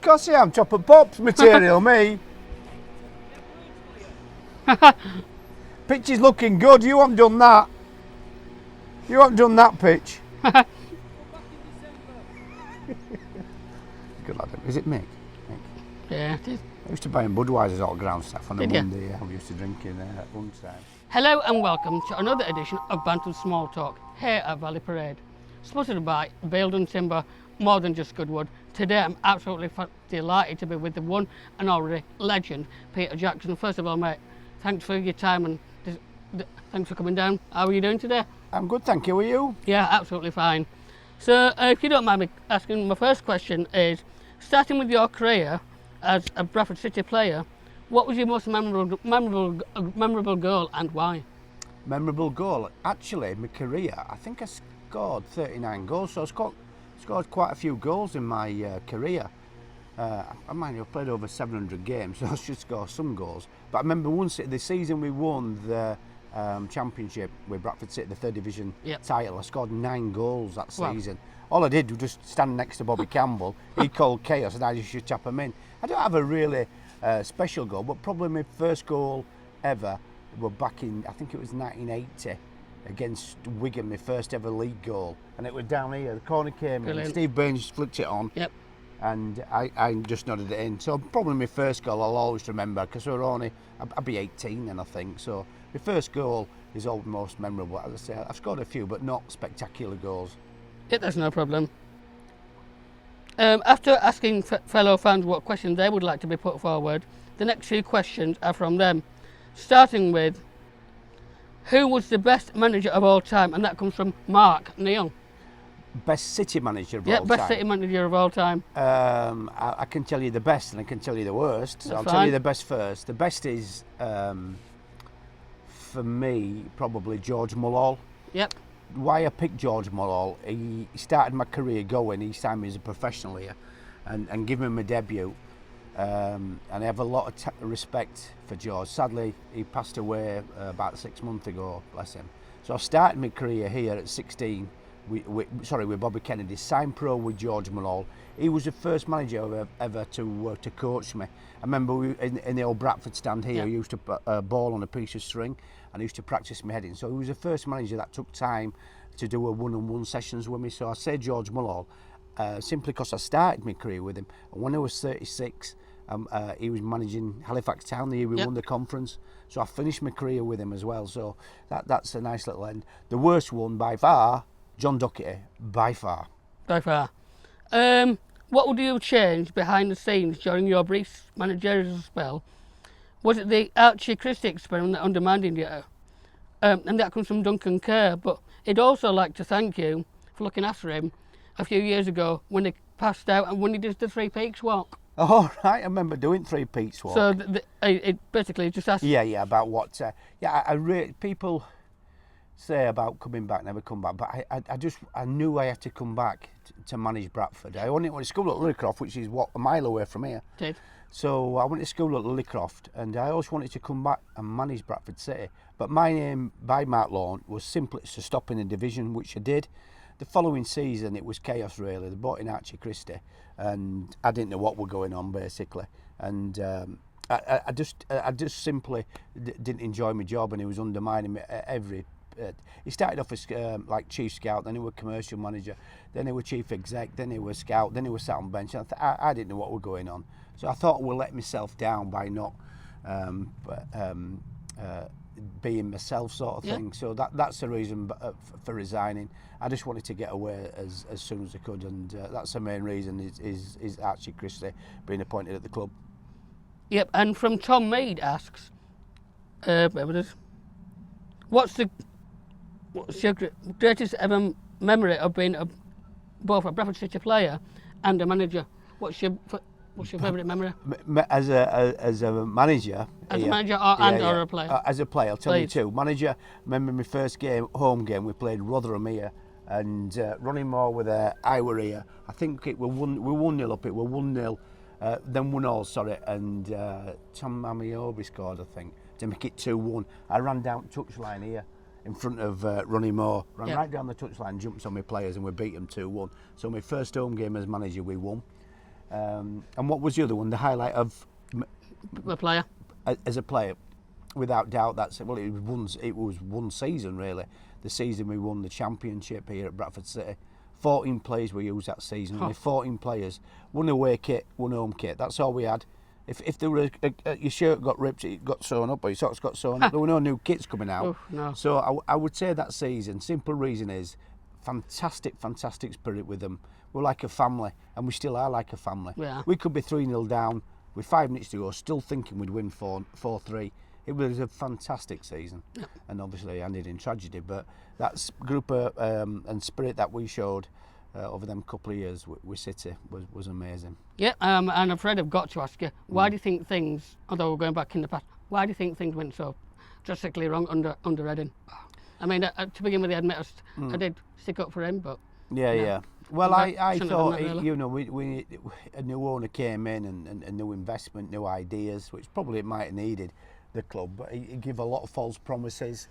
of course I am. Top of pops material, me. Pitch is looking good. You haven't done that. You haven't done that pitch. Good lad. Is it Mick? Yeah, it is. I used to buy in Budweiser's all ground stuff on a Did you? Monday. Yeah, we used to drink in there at lunchtime. Hello and welcome to another edition of Bantams Small Talk here at Valley Parade. Sponsored by Baildon Timber, more than just good wood. Today I'm absolutely delighted to be with the one and already legend, Peter Jackson. First of all, mate, thanks for your time and thanks for coming down. How are you doing today? I'm good, thank you. Are you? Yeah, absolutely fine. So if you don't mind me asking, my first question is, starting with your career as a Bradford City player, what was your most memorable goal and why? Memorable goal? Actually, my career, I think I scored 39 goals, so I scored quite a few goals in my career. I mind you, I played over 700 games, so I should score some goals. But I remember once, the season we won the championship with Bradford City, the third division title, I scored 9 goals that season. All I did was just stand next to Bobby Campbell. He called chaos and I just should tap him in. I don't have a really special goal, but probably my first goal ever were back in, I think it was 1980, against Wigan, my first ever league goal. And it was down here, the corner came in, Steve Burns flicked it on. Yep. And I just nodded it in. So probably my first goal I'll always remember, because we were only, I'd be 18 then I think. So my first goal is always most memorable. As I say, I've scored a few, but not spectacular goals. Yeah, that's no problem. After asking fellow fans what questions they would like to be put forward, the next few questions are from them. Starting with, who was the best manager of all time? And that comes from Mark Neal. Best City manager of all time? Yeah, best City manager of all time. I can tell you the best and I can tell you the worst. So I'll tell you the best first. The best is, for me, probably George Mulhall. Yep. Why I picked George Mulhall, he started my career going, he signed me as a professional here and gave me my debut. And I have a lot of respect for George. Sadly, he passed away about 6 months ago, bless him. So I started my career here at 16 with Bobby Kennedy, signed pro with George Mulhall. He was the first manager ever to coach me. I remember in the old Bradford stand here, he used to ball on a piece of string and I used to practice my heading. So he was the first manager that took time to do a one-on-one sessions with me. So I say George Mulhall simply because I started my career with him. And when I was 36, he was managing Halifax Town the year we won the conference. So I finished my career with him as well. So that's a nice little end. The worst one by far, John Docherty, by far. By far. What would you change behind the scenes during your brief managerial spell? Was it the Archie Christie experiment that undermined you? And that comes from Duncan Kerr, but he'd also like to thank you for looking after him a few years ago when he passed out and when he did the Three Peaks walk. Oh, right, I remember doing Three Peaks walk. So it basically just asked... Yeah, about what... people say about coming back, never come back, but I knew I had to come back to manage Bradford. I only went to school at Lillycroft, which is a mile away from here. Did. So I went to school at Lillycroft and I always wanted to come back and manage Bradford City. But my aim by Mark Lawn was simply to stop in the division, which I did. The following season it was chaos really. They brought in Archie Christie and I didn't know what was going on basically. And I just simply didn't enjoy my job and he was undermining me every... he started off as like chief scout, then he was commercial manager, then he was chief exec, then he was scout, then he was sat on bench. And I didn't know what was going on. So I thought I would let myself down by not being myself sort of thing. So that's the reason for resigning. I just wanted to get away as soon as I could, and that's the main reason is Archie Christie being appointed at the club. Yep, and from Tom Mead asks, what's your greatest ever memory of being both a Bradford City player and a manager? What's your favourite memory? As a manager? As a manager or a player? As a player, I'll tell you two. Manager, I remember my first home game, we played Rotherham here, and Ronnie Moore with I were here. I think we 1-0 up, it were 1-0, then 1-1, sorry, and Tom Amiobi scored, I think, to make it 2-1. I ran down the touchline here in front of Ronnie Moore, ran right down the touchline, jumped on my players and we beat them 2-1. So my first home game as manager we won. And what was the other one? The highlight of The player. As a player, without doubt, it was one season really. The season we won the championship here at Bradford City. 14 players we used that season. Only 14 players. One away kit, one home kit. That's all we had. If there were your shirt got ripped, it got sewn up, or your socks got sewn up, there were no new kits coming out. Oh, no. So I would say that season, simple reason is, fantastic spirit with them. We're like a family, and we still are like a family. Yeah. We could be 3-0 down with 5 minutes to go, still thinking we'd win 4-3. It was a fantastic season, and obviously ended in tragedy. But that group and spirit that we showed over them couple of years with City was amazing. Yeah, and I'm afraid I've got to ask you, why do you think things, although we're going back in the past, why do you think things went so drastically wrong under Reading? I mean, to begin with, I admit I did stick up for him, but... Yeah. Well, I thought, really. you know, we a new owner came in and a new investment, new ideas, which probably it might have needed the club, but he gave a lot of false promises.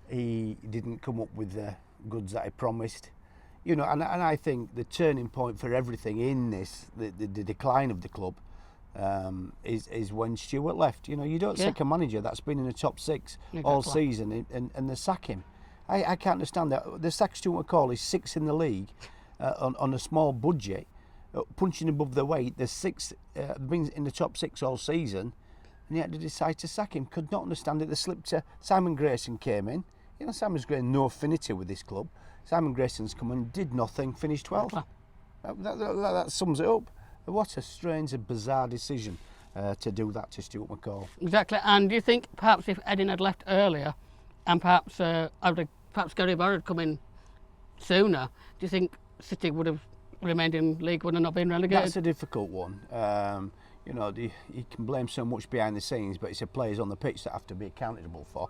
He didn't come up with the goods that he promised. You know, and I think the turning point for everything in this, the decline of the club, is when Stewart left. You know, you don't sack a manager that's been in the top 6 all season and they sack him. I can't understand that. The sack Stuart McCall is 6th in the league on a small budget, punching above the weight. The 6th, been in the top 6 all season, and yet they decide to sack him. Could not understand it. They slipped to Simon Grayson came in. You know, Simon Grayson no affinity with this club. Simon Grayson's come and did nothing, finished 12th. That sums it up. What a strange and bizarre decision to do that to Stuart McCall. Exactly, and do you think perhaps if Edding had left earlier, and perhaps Gary Barr had come in sooner, do you think City would have remained in League One and not been relegated? That's a difficult one. You know, you can blame so much behind the scenes, but it's the players on the pitch that have to be accountable for.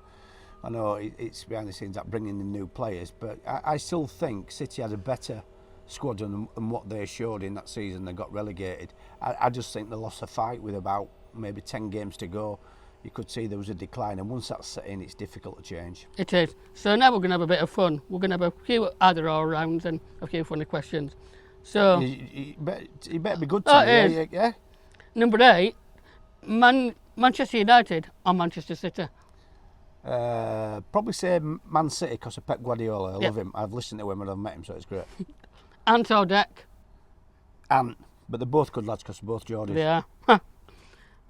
I know it's behind the scenes that bringing in new players, but I still think City had a better squad than what they showed in that season. They got relegated. I just think they lost a fight with about maybe 10 games to go. You could see there was a decline, and once that's set in, it's difficult to change. It is. So now we're going to have a bit of fun. We're going to have a few either or rounds and a few funny questions. So you better be good to me. Yeah. Number 8, Manchester United or Manchester City? Probably say Man City because of Pep Guardiola. I love him. I've listened to him and I've met him, so it's great. Ant or Deck? Ant, but they're both good lads because they're both Geordies. Yeah.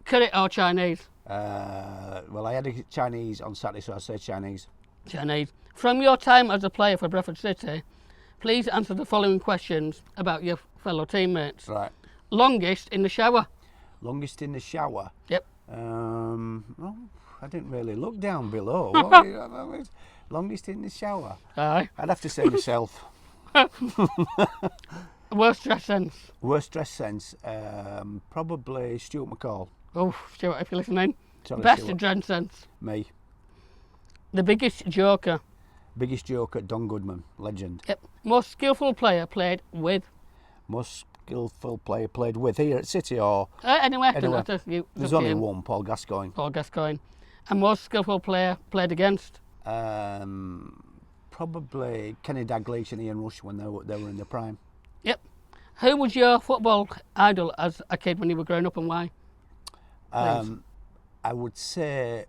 Curry or Chinese? Well, I had a Chinese on Saturday, so I say Chinese. Chinese. From your time as a player for Bradford City, please answer the following questions about your fellow teammates. Right. Longest in the shower? Longest in the shower? Yep. Well, I didn't really look down below. Longest in the shower? Aye. I'd have to say myself. Worst dress sense? Worst dress sense? Probably Stuart McCall. Oh, Stuart, if you're listening. Sorry, Best Stuart. dress sense? Me. The biggest joker? Biggest joker, Don Goodman, legend. Yep. Most skillful player played with? Most skillful player played with here at City or Anywhere. There's only one, Paul Gascoigne. Paul Gascoigne. And most skillful player played against? Probably Kenny Dalglish and Ian Rush when they were in their prime. Yep. Who was your football idol as a kid when you were growing up, and why? I would say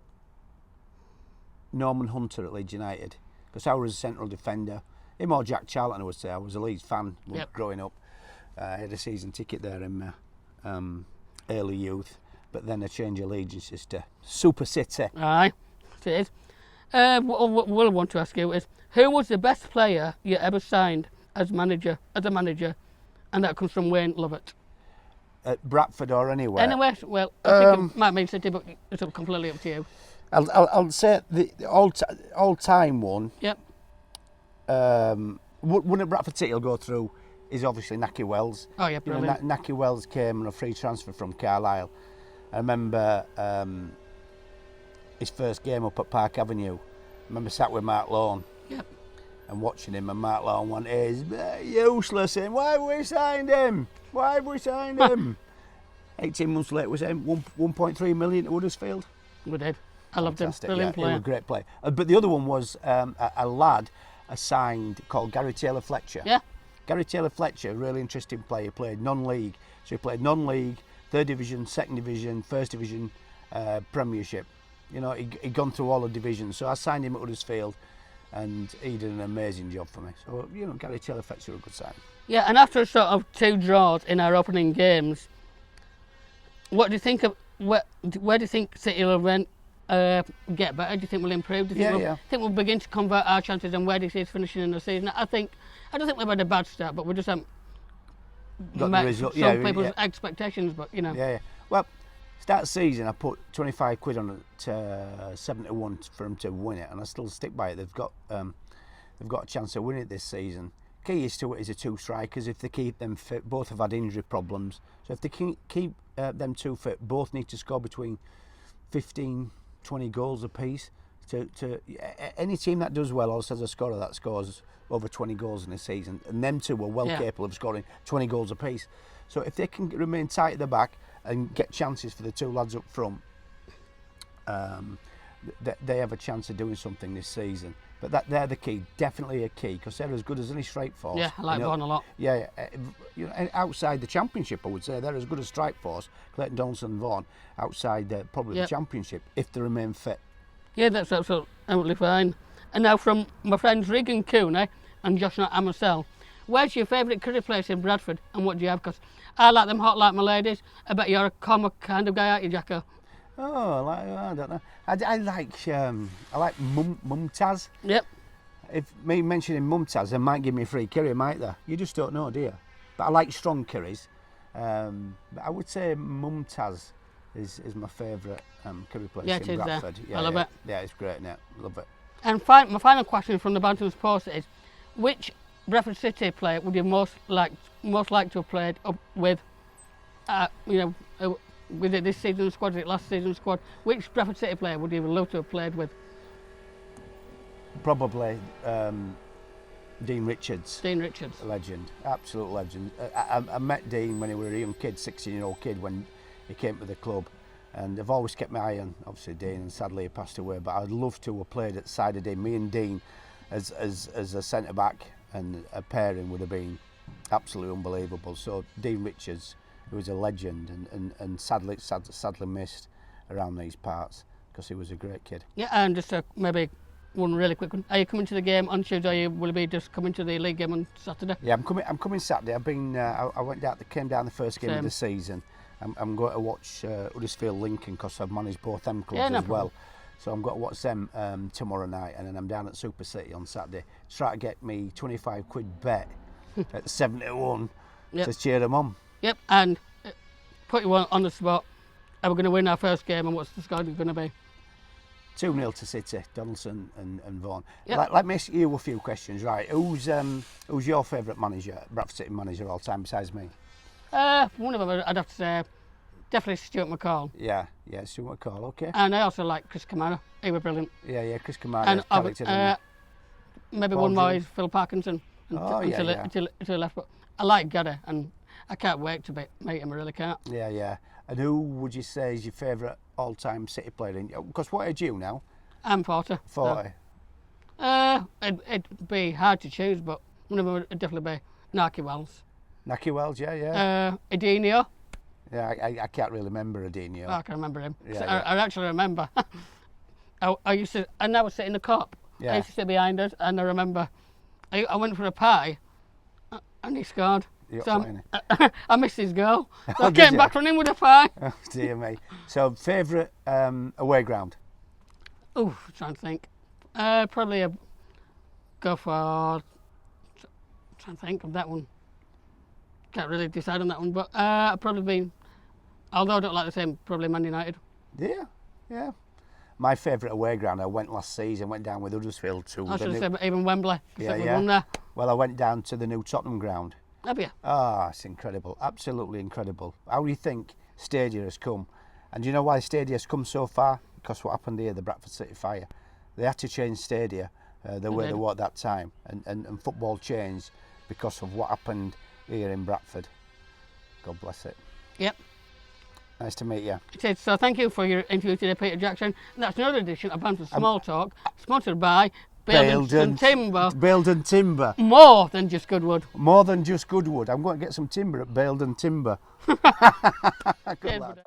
Norman Hunter at Leeds United, because I was a central defender. Him or Jack Charlton, I would say. I was a Leeds fan growing up. I had a season ticket there in my early youth, but then a change of allegiances to Super City. Aye, it is. What I want to ask you is, who was the best player you ever signed as a manager, and that comes from Wayne Lovett? At Bradford or anywhere? Anywhere. Well, I think it might mean City, but it's completely up to you. I'll say the all-time one. Yep. One at Bradford City will go through is obviously Naki Wells. Oh yeah, brilliant. Naki Wells came on a free transfer from Carlisle. I remember his first game up at Park Avenue. I remember sat with Mark Lawn. Yep. And watching him, and Mark Lawn went, he's useless. And why have we signed him? 18 months later, we signed 1.3 million to Huddersfield. We did. I loved him. Brilliant player. He was a great player. But the other one was a lad assigned called Gary Taylor Fletcher. Yeah. Gary Taylor-Fletcher, really interesting player, played non-league. So he played non-league, 3rd division, 2nd division, 1st division, Premiership. You know, he'd gone through all the divisions. So I signed him at Huddersfield, and he did an amazing job for me. So, you know, Gary Taylor-Fletcher a good sign. Yeah, and after sort of 2 draws in our opening games, what do you think of where do you think City will get better? Do you think we'll improve? Do you think we'll begin to convert our chances, and where do you see us finishing in the season? I don't think we've had a bad start, but we just haven't met some people's expectations. But you know. Yeah. Well, start of the season, I put 25 quid on it, 7-1 for them to win it, and I still stick by it. They've got a chance of winning it this season. Key is to it is the 2 strikers. If they keep them fit, both have had injury problems. So if they keep them 2 fit, both need to score between 15, 20 goals apiece. To any team that does well also has a scorer that scores over 20 goals in a season, and them 2 are well capable of scoring 20 goals apiece. So if they can remain tight at the back and get chances for the 2 lads up front, they have a chance of doing something this season. But they're the key, definitely a key, because they're as good as any strike force. Yeah, I like Vaughan a lot. Yeah, you know, outside the Championship, I would say they're as good as strike force, Clayton Donaldson and Vaughan, outside probably the Championship, if they remain fit. Yeah, that's absolutely fine. And now from my friends Regan Cooney and Joshua Amersell, where's your favourite curry place in Bradford, and what do you have? Because I like them hot like my ladies. I bet you're a common kind of guy, aren't you, Jacko? Oh, I don't know. I like Mumtaz. Yep. If me mentioning Mumtaz, they might give me a free curry, might they? You just don't know, do you? But I like strong curries. But I would say Mumtaz is my favourite curry place in Bradford. I love it. Yeah, it's great. Yeah, love it. And my final question from the Bantams post is: which Bradford City player would you most like to have played up with? Was it this season's squad? Was it last season's squad? Which Bradford City player would you love to have played with? Probably Dean Richards. Dean Richards. A legend, absolute legend. I met Dean when he was a young kid, 16-year-old kid, when he came to the club. And I've always kept my eye on, obviously, Dean, and sadly he passed away. But I'd love to have played at the side of Dean. Me and Dean as a centre-back, and a pairing would have been absolutely unbelievable. So Dean Richards, who was a legend, and sadly missed around these parts, because he was a great kid. Yeah, and just maybe one really quick one. Are you coming to the game on Tuesday, or will you be just coming to the league game on Saturday? Yeah, I'm coming Saturday. I've been I came down the first game of the season. I'm going to watch Huddersfield Lincoln, because I've managed both them clubs as well. So I'm going to watch them tomorrow night, and then I'm down at Super City on Saturday. Try to get me 25 quid bet at 7-1 to cheer them on. Yep, and put you on the spot. Are we going to win our first game, and what's the score going to be? 2-0 to City, Donaldson and Vaughan. Yep. Let me ask you a few questions, right? Who's your favourite manager, Bradford City manager all time besides me? One of them, I'd have to say, definitely Stuart McCall. Yeah, Stuart McCall, okay. And I also like Chris Kamara. He was brilliant. Yeah, Chris Kamara. And maybe one more is Phil Parkinson. To the left, but I like Gary, and I can't wait to meet him. I really can't. Yeah. And who would you say is your favourite all-time City player? Because what age are you now? I'm 40. 40. So, it'd be hard to choose, but one of them would definitely be Naki Wells. Naki Wells, yeah. Edinho. Yeah, I can't really remember Edinho. Oh, I can remember him. I actually remember. I used to, and I was sitting in the cop. Yeah. I used to sit behind us, and I remember I went for a pie, and he scored. So I missed his goal. So I came back running with a pie. Oh, dear me. So, favourite away ground? Oh, trying to think. Probably go for. Trying to think of that one. Can't really decide on that one, but I've probably been. Although I don't like the same, probably Man United. Yeah. My favourite away ground, I went last season, went down with Huddersfield to. I should have said even Wembley. Yeah. Well, I went down to the new Tottenham ground. Have you? It's incredible, absolutely incredible. How do you think Stadia has come? And do you know why Stadia has come so far? Because what happened here, the Bradford City fire. They had to change Stadia the way they were at that time, and football changed because of what happened here in Bradford. God bless it. Yep. Nice to meet you. It is. So thank you for your interview today, Peter Jackson. And that's another edition of Bantams Small Talk, sponsored by Baildon timber. Baildon timber. More than just good wood. More than just good wood. I'm going to get some timber at Baildon timber. Good lad.